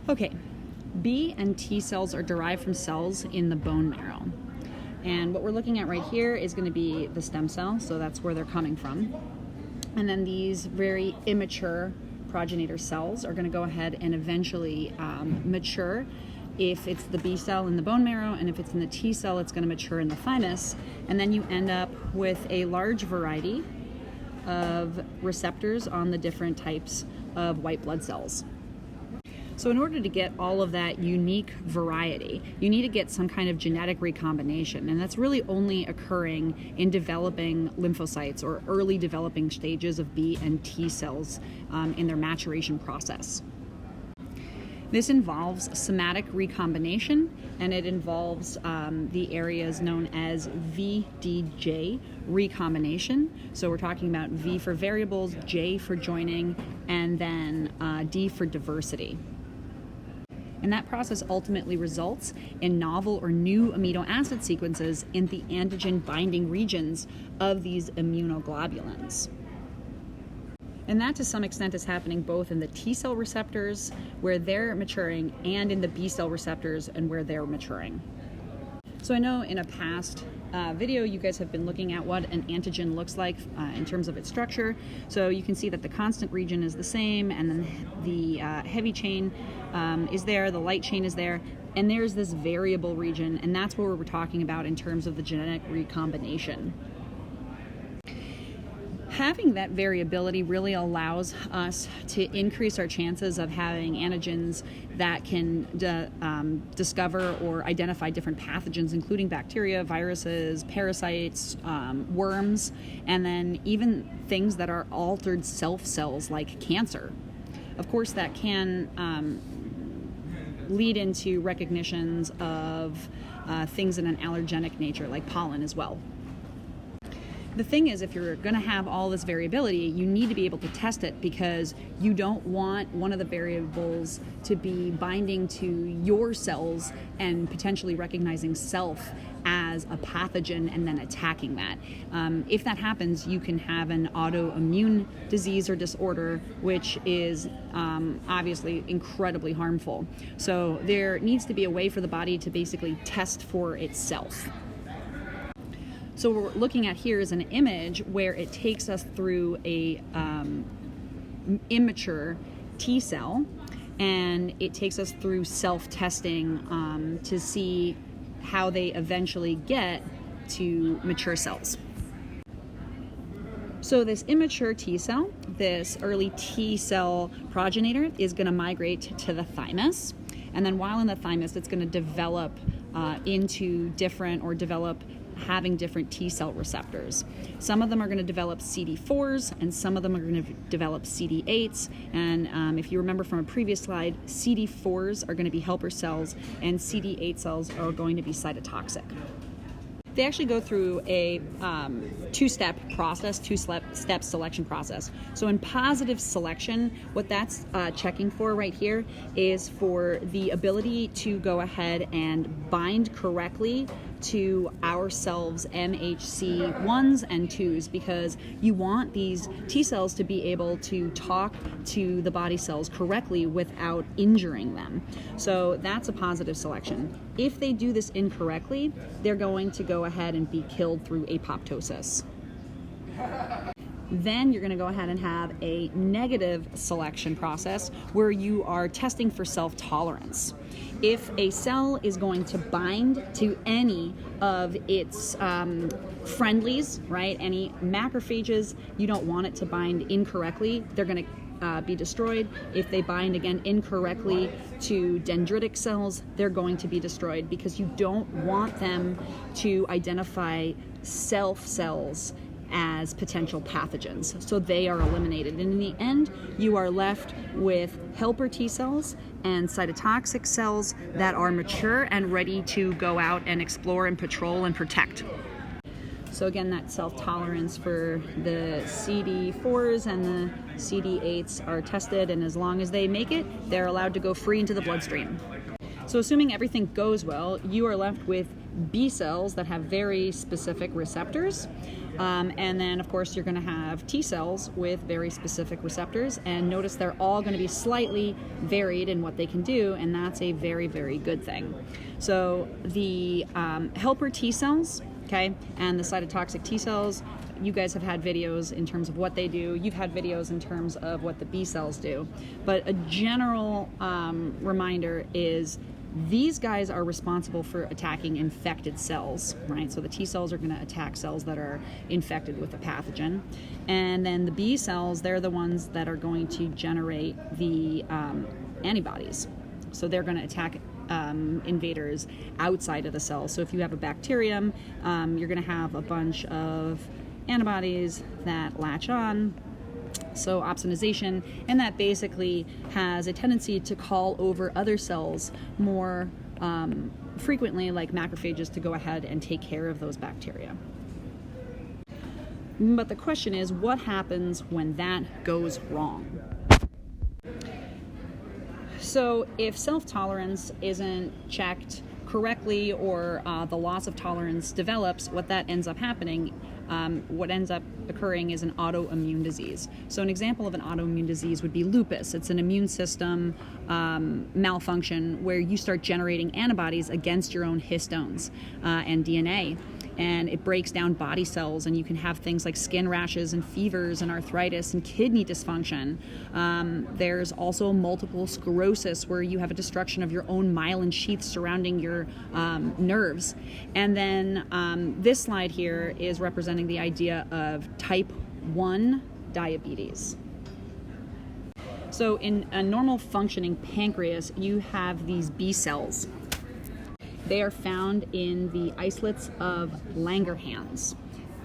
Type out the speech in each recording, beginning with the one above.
Okay, B and T cells are derived from cells in the bone marrow. And what we're looking at right here is going to be the stem cell, so that's where they're coming from. And then these very immature progenitor cells are going to go ahead and eventually mature. If it's the B cell in the bone marrow, and if it's in the T cell, it's going to mature in the thymus. And then you end up with a large variety of receptors on the different types of white blood cells. So in order to get all of that unique variety, you need to get some kind of genetic recombination, and that's really only occurring in developing lymphocytes or early developing stages of B and T cells in their maturation process. This involves somatic recombination, and it involves the areas known as VDJ recombination. So we're talking about V for variables, J for joining, and then D for diversity. And that process ultimately results in novel or new amino acid sequences in the antigen binding regions of these immunoglobulins. And that to some extent is happening both in the T cell receptors where they're maturing and in the B cell receptors and where they're maturing. So I know in a past video you guys have been looking at what an antigen looks like in terms of its structure. So you can see that the constant region is the same, and then the heavy chain is there, the light chain is there, and there's this variable region, and that's what we're talking about in terms of the genetic recombination. Having that variability really allows us to increase our chances of having antigens that can discover or identify different pathogens, including bacteria, viruses, parasites, worms, and then even things that are altered self cells like cancer. Of course, that can lead into recognitions of things in an allergenic nature like pollen as well. The thing is, if you're going to have all this variability, you need to be able to test it, because you don't want one of the variables to be binding to your cells and potentially recognizing self as a pathogen and then attacking that. If that happens, you can have an autoimmune disease or disorder, which is obviously incredibly harmful. So there needs to be a way for the body to basically test for itself. So what we're looking at here is an image where it takes us through a immature T cell, and it takes us through self-testing to see how they eventually get to mature cells. So this immature T cell, this early T cell progenitor, is going to migrate to the thymus, and then while in the thymus, it's going to develop into different, or develop having different T cell receptors. Some of them are going to develop CD4s, and some of them are going to develop CD8s. And if you remember from a previous slide, CD4s are going to be helper cells, and CD8 cells are going to be cytotoxic. They actually go through a two-step selection process. So in positive selection, what that's checking for right here is for the ability to go ahead and bind correctly to our cells' MHC 1s and 2s, because you want these T cells to be able to talk to the body cells correctly without injuring them. So that's a positive selection. If they do this incorrectly, they're going to go ahead and be killed through apoptosis. Then you're going to go ahead and have a negative selection process where you are testing for self-tolerance. If a cell is going to bind to any of its friendlies, right, any macrophages, you don't want it to bind incorrectly, they're going to be destroyed. If they bind again incorrectly to dendritic cells, they're going to be destroyed, because you don't want them to identify self cells as potential pathogens. So they are eliminated. And in the end, you are left with helper T cells and cytotoxic cells that are mature and ready to go out and explore and patrol and protect. So again, that self-tolerance for the CD4s and the CD8s are tested, and as long as they make it, they're allowed to go free into the bloodstream. So assuming everything goes well, you are left with B cells that have very specific receptors. And then, of course, you're going to have T cells with very specific receptors. And notice they're all going to be slightly varied in what they can do, and that's a very, very good thing. So the helper T cells, okay, and the cytotoxic T cells, you guys have had videos in terms of what they do. You've had videos in terms of what the B cells do. But a general reminder is these guys are responsible for attacking infected cells, right? So the T cells are going to attack cells that are infected with a pathogen. And then the B cells, they're the ones that are going to generate the antibodies. So they're going to attack invaders outside of the cell. So if you have a bacterium, you're going to have a bunch of antibodies that latch on, so opsonization, and that basically has a tendency to call over other cells more frequently, like macrophages, to go ahead and take care of those bacteria. But the question is, what happens when that goes wrong? So if self-tolerance isn't checked correctly, or the loss of tolerance develops, what that ends up happening, what ends up occurring is an autoimmune disease. So an example of an autoimmune disease would be lupus. It's an immune system malfunction where you start generating antibodies against your own histones and DNA. And it breaks down body cells, and you can have things like skin rashes and fevers and arthritis and kidney dysfunction. There's also multiple sclerosis, where you have a destruction of your own myelin sheath surrounding your nerves. And then this slide here is representing the idea of type 1 diabetes. So in a normal functioning pancreas, you have these B cells. They are found in the islets of Langerhans,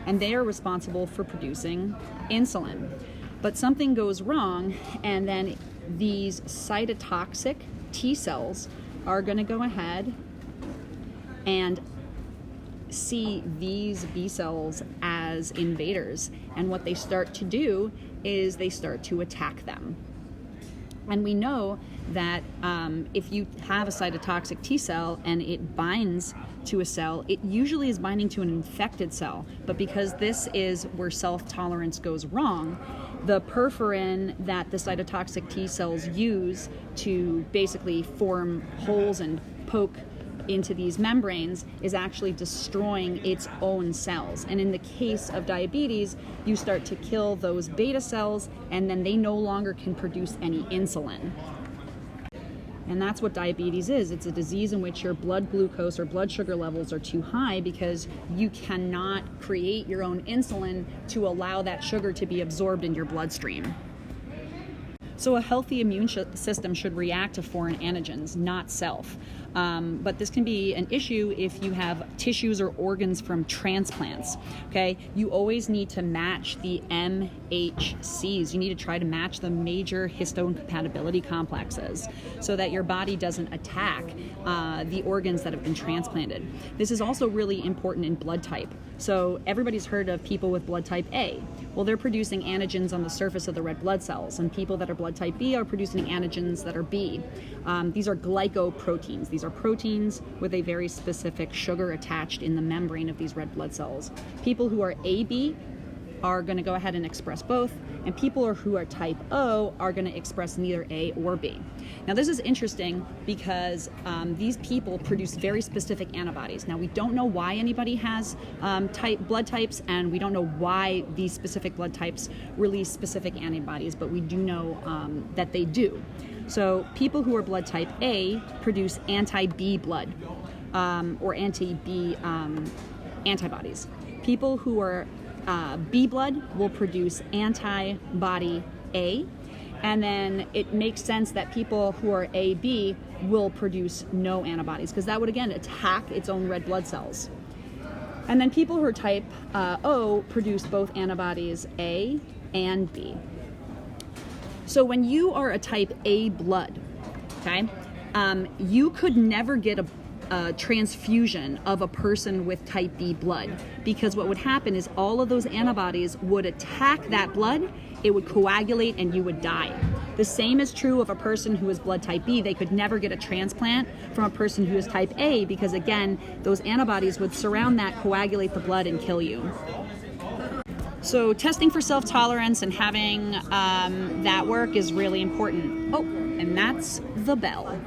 and they are responsible for producing insulin. But something goes wrong, and then these cytotoxic T cells are going to go ahead and see these B cells as invaders. And what they start to do is they start to attack them. And we know that if you have a cytotoxic T cell and it binds to a cell, it usually is binding to an infected cell. But because this is where self-tolerance goes wrong, the perforin that the cytotoxic T cells use to basically form holes and poke into these membranes is actually destroying its own cells. And in the case of diabetes, you start to kill those beta cells, and then they no longer can produce any insulin. And that's what diabetes is. It's a disease in which your blood glucose or blood sugar levels are too high because you cannot create your own insulin to allow that sugar to be absorbed in your bloodstream. So a healthy immune system should react to foreign antigens, not self. But this can be an issue if you have tissues or organs from transplants, okay? You always need to match the MHCs. You need to try to match the major histone compatibility complexes so that your body doesn't attack the organs that have been transplanted. This is also really important in blood type. So everybody's heard of people with blood type A. Well, they're producing antigens on the surface of the red blood cells, and people that are blood type B are producing antigens that are B. These are glycoproteins. These are proteins with a very specific sugar attached in the membrane of these red blood cells. People who are AB are going to go ahead and express both, and people who are type O are going to express neither A or B. Now this is interesting because these people produce very specific antibodies. Now we don't know why anybody has blood types, and we don't know why these specific blood types release specific antibodies, but we do know that they do. So people who are blood type A produce anti-B blood or anti-B antibodies. People who are B blood will produce antibody A, and then it makes sense that people who are AB will produce no antibodies, because that would again attack its own red blood cells. And then people who are type O produce both antibodies A and B. So when you are a type A blood, okay, you could never get a transfusion of a person with type B blood, because what would happen is all of those antibodies would attack that blood, it would coagulate, and you would die. The same is true of a person who is blood type B. They could never get a transplant from a person who is type A because, again, those antibodies would surround that, coagulate the blood, and kill you. So testing for self-tolerance and having that work is really important. Oh, and that's the bell.